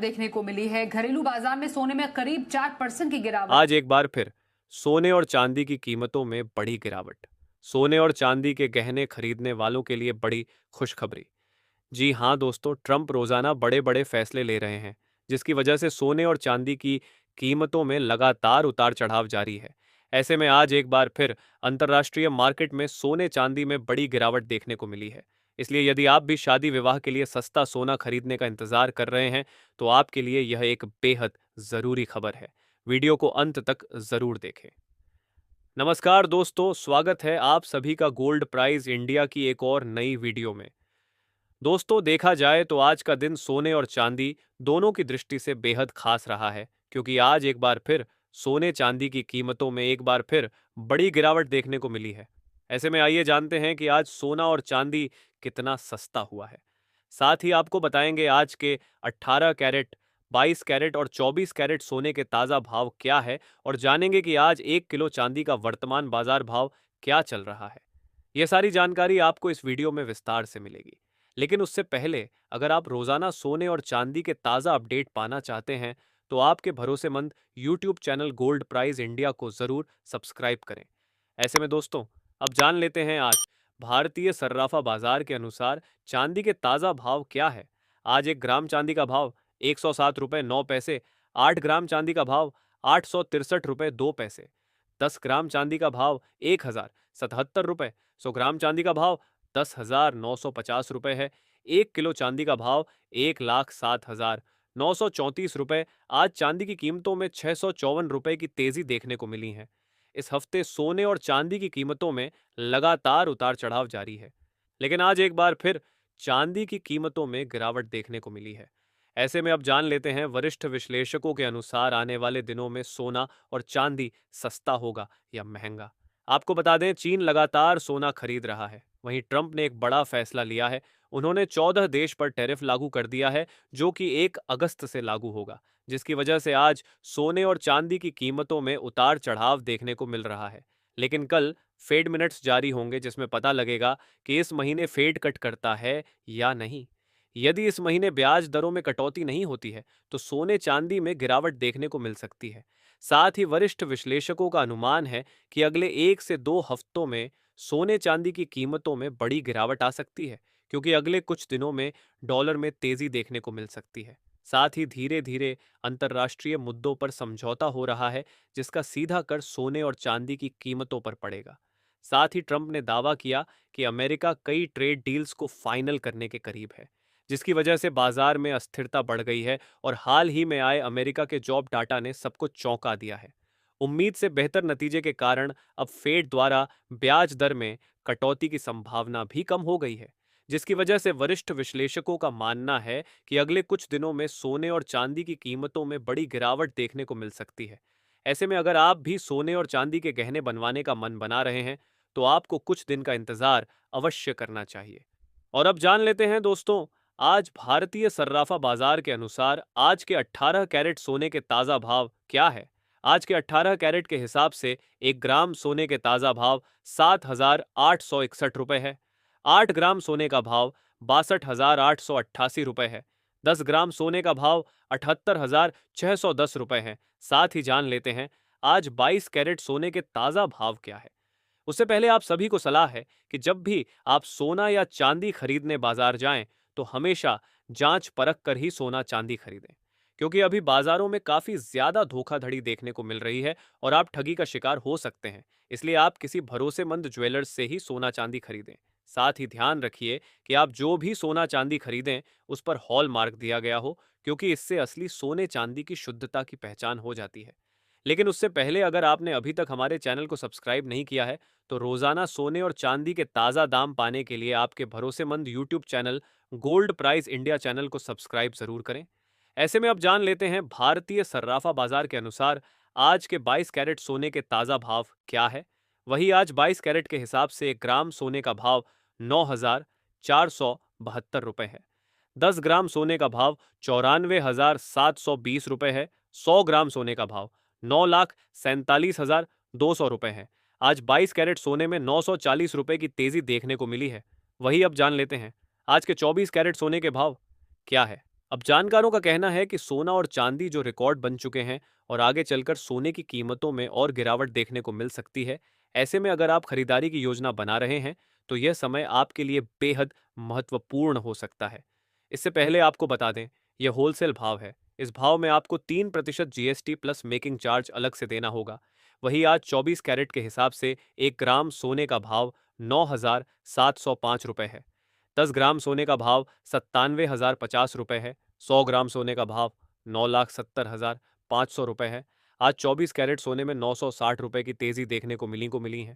देखने को मिली है। घरेलू बाजार में सोने में करीब 4% की गिरावट। आज एक बार फिर सोने और चांदी की कीमतों में बड़ी गिरावट। सोने और चांदी के गहने खरीदने वालों के लिए बड़ी खुशखबरी। जी हाँ दोस्तों, ट्रंप रोजाना बड़े बड़े फैसले ले रहे हैं, जिसकी वजह से सोने और चांदी की कीमतों में लगातार उतार चढ़ाव जारी है। ऐसे में आज एक बार फिर अंतर्राष्ट्रीय मार्केट में सोने चांदी में बड़ी गिरावट देखने को मिली है। इसलिए यदि आप भी शादी विवाह के लिए सस्ता सोना खरीदने का इंतजार कर रहे हैं, तो आपके लिए यह एक बेहद जरूरी खबर है। वीडियो को अंत तक जरूर देखें। नमस्कार दोस्तों, स्वागत है आप सभी का गोल्ड प्राइज इंडिया की एक और नई वीडियो में। दोस्तों, देखा जाए तो आज का दिन सोने और चांदी दोनों की दृष्टि से बेहद खास रहा है, क्योंकि आज एक बार फिर सोने चांदी की कीमतों में एक बार फिर बड़ी गिरावट देखने को मिली है। ऐसे में आइए जानते हैं कि आज सोना और चांदी कितना सस्ता हुआ है। साथ ही आपको बताएंगे आज के 18 कैरेट, 22 कैरेट और 24 कैरेट सोने के ताज़ा भाव क्या है, और जानेंगे कि आज 1 किलो चांदी का वर्तमान बाजार भाव क्या चल रहा है। यह सारी जानकारी आपको इस वीडियो में विस्तार से मिलेगी। लेकिन उससे पहले, अगर आप रोजाना सोने और चांदी के ताज़ा अपडेट पाना चाहते हैं, तो आपके भरोसेमंद YouTube channel gold prize India को जरूर सब्सक्राइब करें। ऐसे में दोस्तों, अब जान लेते हैं आज भारतीय सर्राफा बाजार के अनुसार चांदी के ताज़ा भाव क्या है। आज 1 ग्राम चांदी का भाव 107 रुपये 9 पैसे, 8 ग्राम चांदी का भाव 863 रुपये 2 पैसे, 10 ग्राम चांदी का भाव 1077 रुपये, 100 ग्राम चांदी का भाव 10,950 रुपये है। 1 किलो चांदी का भाव 1,07,934 रुपये। आज चांदी की कीमतों में 654 रुपये की तेजी देखने को मिली है। इस हफ्ते सोने और चांदी की कीमतों में लगातार उतार चढ़ाव जारी है, लेकिन आज एक बार फिर चांदी की कीमतों में गिरावट देखने को मिली है। ऐसे में अब जान लेते हैं वरिष्ठ विश्लेषकों के अनुसार आने वाले दिनों में सोना और चांदी सस्ता होगा या महंगा। आपको बता दें, चीन लगातार सोना खरीद रहा है। वहीं ट्रंप ने एक बड़ा फैसला लिया है। उन्होंने 14 देश पर टैरिफ लागू कर दिया है, जो कि 1 अगस्त से लागू होगा, जिसकी वजह से आज सोने और चांदी की कीमतों में उतार चढ़ाव देखने को मिल रहा है। लेकिन कल फेड मिनट्स जारी होंगे, जिसमें पता लगेगा कि इस महीने फेड कट करता है या नहीं। यदि इस महीने ब्याज दरों में कटौती नहीं होती है, तो सोने चांदी में गिरावट देखने को मिल सकती है। साथ ही वरिष्ठ विश्लेषकों का अनुमान है कि अगले 1 से 2 हफ्तों में सोने चांदी की कीमतों में बड़ी गिरावट आ सकती है, क्योंकि अगले कुछ दिनों में डॉलर में तेजी देखने को मिल सकती है। साथ ही धीरे धीरे अंतर्राष्ट्रीय मुद्दों पर समझौता हो रहा है, जिसका सीधा कर सोने और चांदी की कीमतों पर पड़ेगा। साथ ही ट्रंप ने दावा किया कि अमेरिका कई ट्रेड डील्स को फाइनल करने के करीब है, जिसकी वजह से बाजार में अस्थिरता बढ़ गई है, और हाल ही में आए अमेरिका के जॉब डाटा ने सबको चौंका दिया है। उम्मीद से बेहतर नतीजे के कारण अब फेड द्वारा ब्याज दर में कटौती की संभावना भी कम हो गई है, जिसकी वजह से वरिष्ठ विश्लेषकों का मानना है कि अगले कुछ दिनों में सोने और चांदी की कीमतों में बड़ी गिरावट देखने को मिल सकती है। ऐसे में अगर आप भी सोने और चांदी के गहने बनवाने का मन बना रहे हैं, तो आपको कुछ दिन का इंतजार अवश्य करना चाहिए। और अब जान लेते हैं दोस्तों, आज भारतीय सर्राफा बाजार के अनुसार आज के 18 कैरेट सोने के ताज़ा भाव क्या है। आज के 18 कैरेट के हिसाब से 1 ग्राम सोने के ताज़ा भाव 7,861 रुपये है। 8 ग्राम सोने का भाव 62,888 रुपये है। 10 ग्राम सोने का भाव 78,610 रुपये है। साथ ही जान लेते हैं आज 22 कैरेट सोने के ताज़ा भाव क्या है। उससे पहले आप सभी को सलाह है कि जब भी आप सोना या चांदी खरीदने बाजार जाएं, तो हमेशा जांच परख कर ही सोना चांदी खरीदें, क्योंकि अभी बाजारों में काफी ज्यादा धोखाधड़ी देखने को मिल रही है और आप ठगी का शिकार हो सकते हैं। इसलिए आप किसी भरोसेमंद ज्वेलर्स से ही सोना चांदी खरीदें। साथ ही ध्यान रखिए कि आप जो भी सोना चांदी खरीदें, उस पर हॉल मार्क दिया गया हो, क्योंकि इससे असली सोने चांदी की शुद्धता की पहचान हो जाती है। लेकिन उससे पहले, अगर आपने अभी तक हमारे चैनल को सब्सक्राइब नहीं किया है, तो रोजाना सोने और चांदी के ताज़ा दाम पाने के लिए आपके भरोसेमंद YouTube channel gold prize India channel को सब्सक्राइब जरूर करें। ऐसे में अब जान लेते हैं भारतीय सर्राफा बाजार के अनुसार आज के 22 कैरेट सोने के ताज़ा भाव क्या है। वही आज 22 कैरेट के हिसाब से 1 ग्राम सोने का भाव 9,472 रुपये है। 10 ग्राम सोने का भाव 94,720 रुपये है। 100 ग्राम सोने का भाव 9,47,200 रुपये है। आज 22 कैरेट सोने में 940 रुपये की तेजी देखने को मिली है। वही अब जान लेते हैं आज के 24 कैरेट सोने के भाव क्या है। अब जानकारों का कहना है कि सोना और चांदी जो रिकॉर्ड बन चुके हैं और आगे चलकर सोने की कीमतों में और गिरावट देखने को मिल सकती है। ऐसे में अगर आप खरीदारी की योजना बना रहे हैं तो यह समय आपके लिए बेहद महत्वपूर्ण हो सकता है। इससे पहले आपको बता दें, यह होलसेल भाव है। इस भाव में आपको 3% जीएसटी प्लस मेकिंग चार्ज अलग से देना होगा। वहीं आज 24 कैरेट के हिसाब से 1 ग्राम सोने का भाव 9,705 रुपये है। 10 ग्राम सोने का भाव 97,050 रुपये है। 100 ग्राम सोने का भाव 9,70,500 रुपये है। आज 24 कैरेट सोने में 960 रुपये की तेजी देखने को मिली है।